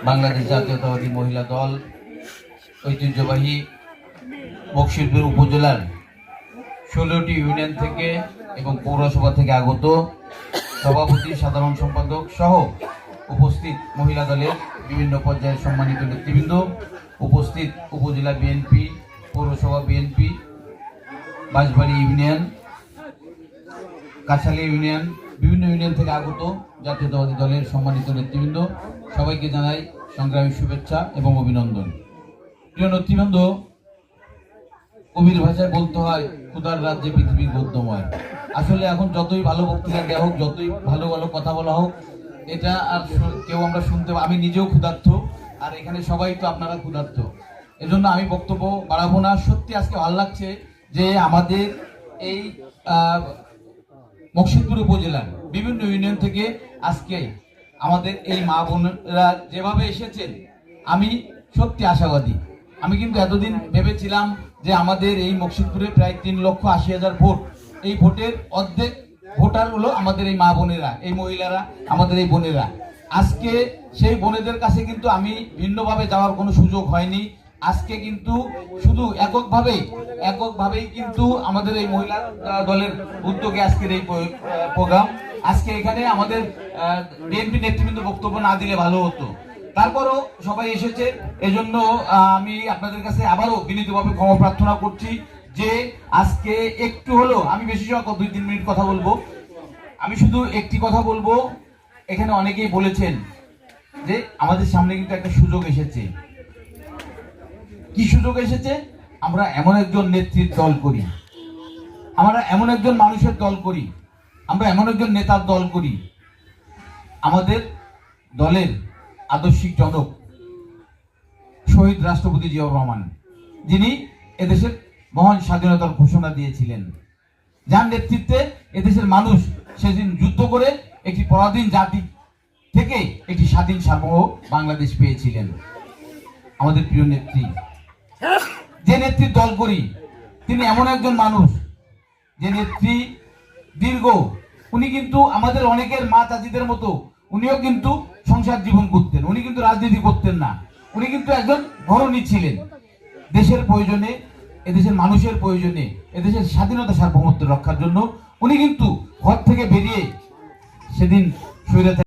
বাংলাদেশ জাতীয়তাবাদী মহিলা দল ঐতিহ্যবাহী বকশিরপুর উপজেলার 16টি ইউনিয়ন থেকে এবং পৌরসভা থেকে আগত সভাপতি, সাধারণ সম্পাদক সহ উপস্থিত মহিলা দলের বিভিন্ন পর্যায়ের সম্মানিত নেতৃবৃন্দ, উপস্থিত উপজেলা বিএনপি, পৌরসভা বিএনপি, বাঁশবাড়ি ইউনিয়ন, কাছালি ইউনিয়ন, বিভিন্ন ইউনিয়ন থেকে আগত জাতীয়তাবাদী দলের সম্মানিত নেতৃবৃন্দ, সবাইকে জানাই সংগ্রামী শুভেচ্ছা এবং অভিনন্দন। প্রিয় নেতৃবৃন্দ, কবির ভাষায় বলতে হয় ক্ষুধার রাজ্যে পৃথিবীর গদ্যময়। আসলে এখন যতই ভালো বক্তৃতা দেওয়া হোক, যতই ভালো ভালো কথা বলা হোক, এটা আর কেউ আমরা শুনতে, আমি নিজেও ক্ষুধার্ত, আর এখানে সবাই তো আপনারা ক্ষুধার্ত। এজন্য আমি বক্তব্য বাড়াবো না। সত্যি আজকে ভালো লাগছে যে আমাদের এই বকশিরপুর উপজেলার বিভিন্ন ইউনিয়ন থেকে আজকে আমাদের এই মা বোনেরা যেভাবে এসেছেন, আমি সত্যি আশাবাদী। আমি কিন্তু এতদিন ভেবেছিলাম যে আমাদের এই বকশিরপুরে প্রায় 3,80,000 ভোট, এই ভোটের অর্ধেক ভোটার হলো আমাদের এই মা বোনেরা, এই মহিলারা, আমাদের এই বোনেরা। আজকে সেই বোনেদের কাছে কিন্তু আমি ভিন্নভাবে যাওয়ার কোনো সুযোগ হয়নি। আজকে কিন্তু শুধু এককভাবেই কিন্তু আমাদের এই মহিলা দলের উদ্যোগে আজকের এই প্রোগ্রাম। আজকে এখানে আমাদের বিএনপি নেতৃবৃন্দ বক্তব্য না দিলে ভালো হতো, তারপরও সবাই এসেছে। এজন্য আমি আপনাদের কাছে আবারও বিনীতভাবে ক্ষমা প্রার্থনা করছি যে আজকে একটু হলো, আমি বেশি সময় 2-3 মিনিট কথা বলবো। আমি শুধু একটি কথা বলবো, এখানে অনেকেই বলেছেন যে আমাদের সামনে কিন্তু একটা সুযোগ এসেছে। কি সুযোগ এসেছে? আমরা এমন একজন নেত্রীর দল করি, আমরা এমন একজন মানুষের দল করি, আমরা এমন একজন নেতার দল করি। আমাদের দলের আদর্শিক জনক শহীদ রাষ্ট্রপতি জিয়াউর রহমান, যিনি এদেশের মহান স্বাধীনতার ঘোষণা দিয়েছিলেন, যার নেতৃত্বে এদেশের মানুষ সেদিন যুদ্ধ করে একটি পরাধীন জাতি থেকে একটি স্বাধীন সার্বভৌম বাংলাদেশ পেয়েছিলেন। আমাদের প্রিয় নেত্রী, যে নেত্রীর দল করি, তিনি এমন একজন মানুষ, যে নেত্রী উনি কিন্তু আমাদের অনেকের মা চাচিদের মতো উনিও কিন্তু সংসার জীবন করতেন, উনি কিন্তু রাজনীতি করতেন না, উনি কিন্তু একজন ঘরণী ছিলেন। দেশের প্রয়োজনে, এদেশের মানুষের প্রয়োজনে, এদেশের স্বাধীনতা সার্বভৌমত্ব রক্ষার জন্য উনি কিন্তু ঘর থেকে বেরিয়ে সেদিন